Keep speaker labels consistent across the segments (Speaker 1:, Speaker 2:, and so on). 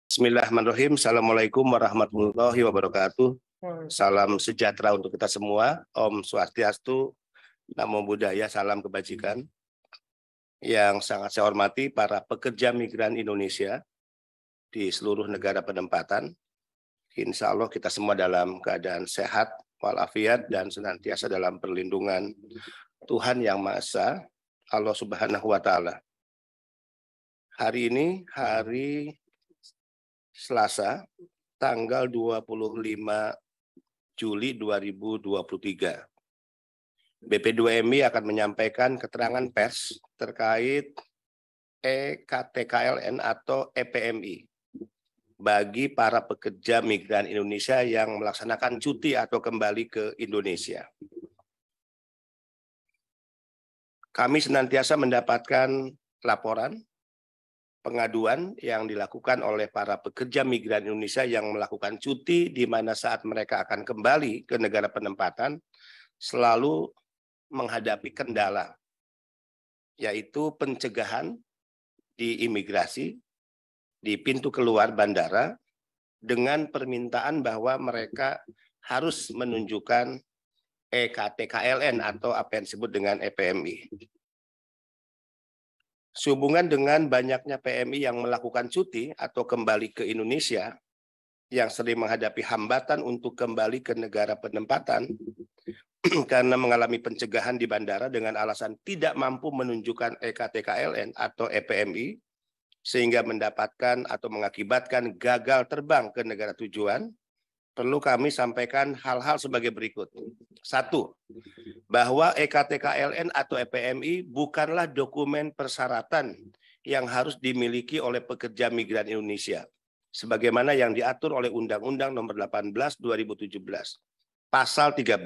Speaker 1: Bismillahirrahmanirrahim. Assalamualaikum warahmatullahi wabarakatuh. Salam sejahtera untuk kita semua. Om Swastiastu, Namo Buddhaya, salam kebajikan. Yang sangat saya hormati para pekerja migran Indonesia di seluruh negara penempatan. Insya Allah kita semua dalam keadaan sehat, walafiat, dan senantiasa dalam perlindungan Tuhan Yang Maha Esa, Allah Subhanahu wa Ta'ala. Hari ini hari Selasa, tanggal 25 Juli 2023. BP2MI akan menyampaikan keterangan pers terkait EKTKLN atau EPMI bagi para pekerja migran Indonesia yang melaksanakan cuti atau kembali ke Indonesia. Kami senantiasa mendapatkan laporan pengaduan yang dilakukan oleh para pekerja migran Indonesia yang melakukan cuti di mana saat mereka akan kembali ke negara penempatan selalu menghadapi kendala, yaitu pencegahan di imigrasi, di pintu keluar bandara, dengan permintaan bahwa mereka harus menunjukkan EKTKLN atau apa yang disebut dengan EPMI. Sehubungan dengan banyaknya PMI yang melakukan cuti atau kembali ke Indonesia, yang sering menghadapi hambatan untuk kembali ke negara penempatan karena mengalami pencegahan di bandara dengan alasan tidak mampu menunjukkan EKTKLN atau EPMI, sehingga mendapatkan atau mengakibatkan gagal terbang ke negara tujuan, perlu kami sampaikan hal-hal sebagai berikut. 1. Bahwa EKTKLN atau EPMI bukanlah dokumen persyaratan yang harus dimiliki oleh pekerja migran Indonesia, sebagaimana yang diatur oleh Undang-Undang Nomor 18 2017, Pasal 13.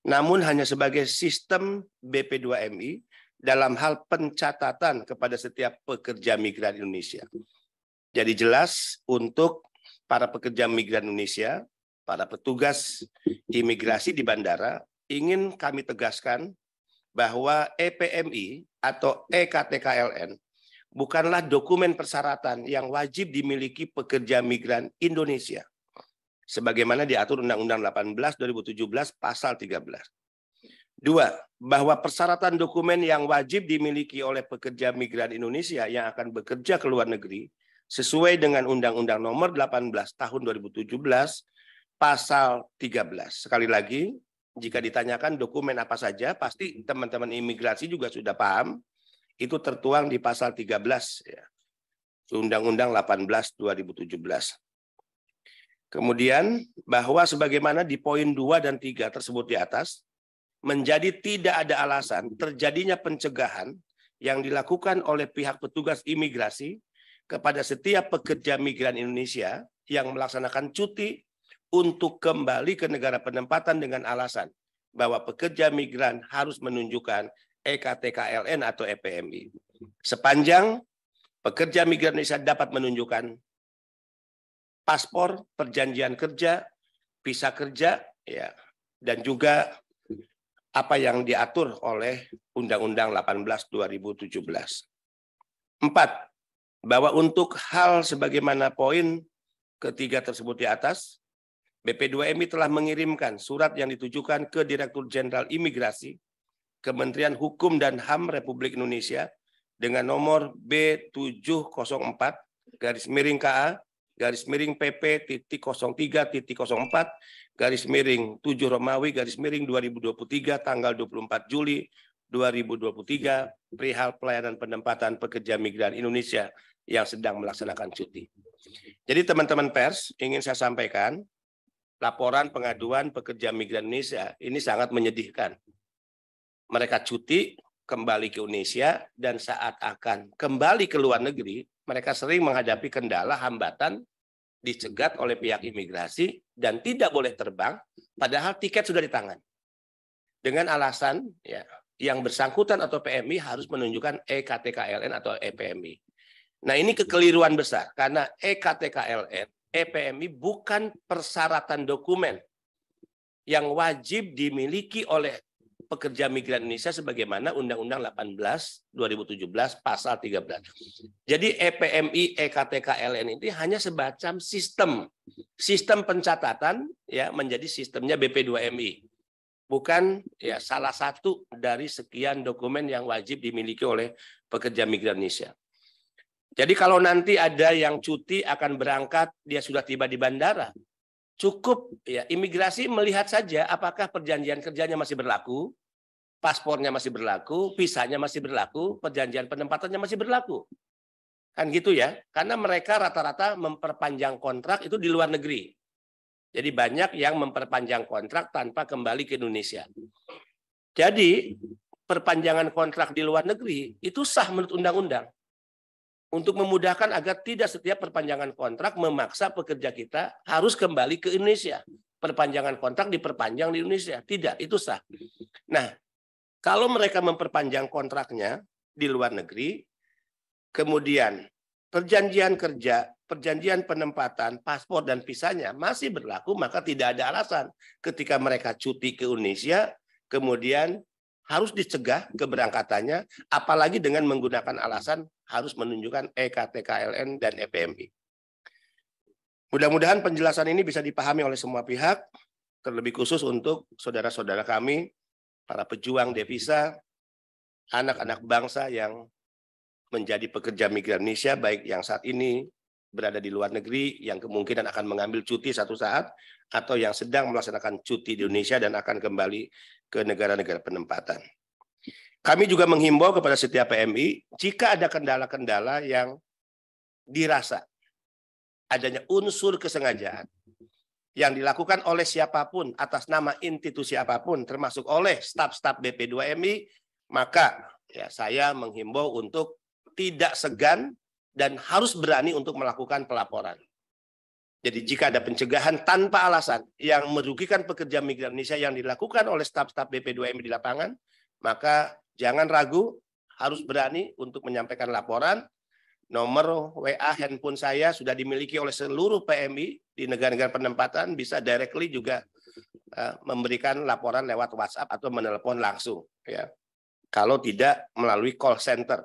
Speaker 1: Namun hanya sebagai sistem BP2MI dalam hal pencatatan kepada setiap pekerja migran Indonesia. Jadi jelas untuk para pekerja migran Indonesia, para petugas imigrasi di bandara, ingin kami tegaskan bahwa EPMI atau EKTKLN bukanlah dokumen persyaratan yang wajib dimiliki pekerja migran Indonesia, sebagaimana diatur Undang-Undang 18 2017 Pasal 13. 2. Bahwa persyaratan dokumen yang wajib dimiliki oleh pekerja migran Indonesia yang akan bekerja ke luar negeri sesuai dengan Undang-Undang Nomor 18 Tahun 2017 Pasal 13. Sekali lagi, jika ditanyakan dokumen apa saja, pasti teman-teman imigrasi juga sudah paham. Itu tertuang di Pasal 13 ya, Undang-Undang 18 2017. Kemudian bahwa sebagaimana di poin 2 dan 3 tersebut di atas, menjadi tidak ada alasan terjadinya pencegahan yang dilakukan oleh pihak petugas imigrasi kepada setiap pekerja migran Indonesia yang melaksanakan cuti untuk kembali ke negara penempatan dengan alasan bahwa pekerja migran harus menunjukkan EKTKLN atau EPMI. Sepanjang pekerja migran Indonesia dapat menunjukkan paspor, perjanjian kerja, visa kerja, ya, dan juga apa yang diatur oleh Undang-Undang 18 2017. 4. Bahwa untuk hal sebagaimana poin ketiga tersebut di atas, BP2MI telah mengirimkan surat yang ditujukan ke Direktur Jenderal Imigrasi, Kementerian Hukum dan HAM Republik Indonesia dengan nomor B7/KA-03.04/7 tanggal 24 Juli 2023 perihal pelayanan penempatan pekerja migran Indonesia yang sedang melaksanakan cuti. Jadi teman-teman pers, ingin saya sampaikan, laporan pengaduan pekerja migran Indonesia ini sangat menyedihkan. Mereka cuti, kembali ke Indonesia, dan saat akan kembali ke luar negeri, mereka sering menghadapi kendala, hambatan, dicegat oleh pihak imigrasi, dan tidak boleh terbang, padahal tiket sudah di tangan. Dengan alasan ya, yang bersangkutan atau PMI harus menunjukkan EKTKLN atau EPMI. Nah ini kekeliruan besar, karena EKTKLN, EPMI bukan persyaratan dokumen yang wajib dimiliki oleh pekerja migran Indonesia sebagaimana Undang-Undang 18 2017 pasal 13. Jadi EPMI EKTKLN ini hanya semacam sistem pencatatan ya menjadi sistemnya BP2MI. Bukan ya salah satu dari sekian dokumen yang wajib dimiliki oleh pekerja migran Indonesia. Jadi kalau nanti ada yang cuti akan berangkat, dia sudah tiba di bandara, cukup ya imigrasi melihat saja apakah perjanjian kerjanya masih berlaku, paspornya masih berlaku, visanya masih berlaku, perjanjian penempatannya masih berlaku. Kan gitu ya, karena mereka rata-rata memperpanjang kontrak itu di luar negeri. Jadi banyak yang memperpanjang kontrak tanpa kembali ke Indonesia. Jadi perpanjangan kontrak di luar negeri itu sah menurut undang-undang. Untuk memudahkan agar tidak setiap perpanjangan kontrak memaksa pekerja kita harus kembali ke Indonesia. Perpanjangan kontrak diperpanjang di Indonesia. Tidak, itu sah. Nah, kalau mereka memperpanjang kontraknya di luar negeri, kemudian perjanjian kerja, perjanjian penempatan, paspor dan visanya masih berlaku, maka tidak ada alasan ketika mereka cuti ke Indonesia, kemudian harus dicegah keberangkatannya, apalagi dengan menggunakan alasan harus menunjukkan EKTKLN dan EPMI. Mudah-mudahan penjelasan ini bisa dipahami oleh semua pihak, terlebih khusus untuk saudara-saudara kami, para pejuang devisa, anak-anak bangsa yang menjadi pekerja migran Indonesia, baik yang saat ini berada di luar negeri, yang kemungkinan akan mengambil cuti satu saat, atau yang sedang melaksanakan cuti di Indonesia dan akan kembali ke negara-negara penempatan. Kami juga menghimbau kepada setiap PMI, jika ada kendala-kendala yang dirasa adanya unsur kesengajaan yang dilakukan oleh siapapun atas nama institusi apapun, termasuk oleh staf-staf BP2MI, maka ya saya menghimbau untuk tidak segan dan harus berani untuk melakukan pelaporan. Jadi jika ada pencegahan tanpa alasan yang merugikan pekerja migran Indonesia yang dilakukan oleh staf-staf BP2MI di lapangan, maka jangan ragu, harus berani untuk menyampaikan laporan. Nomor WA handphone saya sudah dimiliki oleh seluruh PMI di negara-negara penempatan, bisa directly juga memberikan laporan lewat WhatsApp atau menelepon langsung, ya. Kalau tidak melalui call center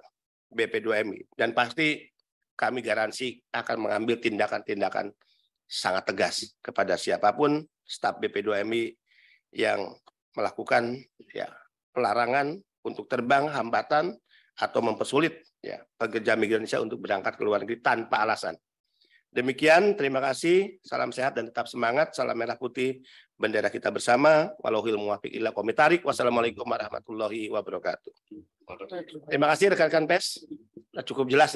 Speaker 1: BP2MI, dan pasti kami garansi akan mengambil tindakan-tindakan sangat tegas kepada siapapun staf BP2MI yang melakukan ya pelarangan untuk terbang, hambatan atau mempersulit ya pekerja migran Indonesia untuk berangkat ke luar negeri tanpa alasan. Demikian, terima kasih, salam sehat dan tetap semangat, salam merah putih, bendera kita bersama, walauhil muwafiq ila komitarik, wassalamualaikum warahmatullahi wabarakatuh. Terima kasih rekan-rekan pers, cukup jelas.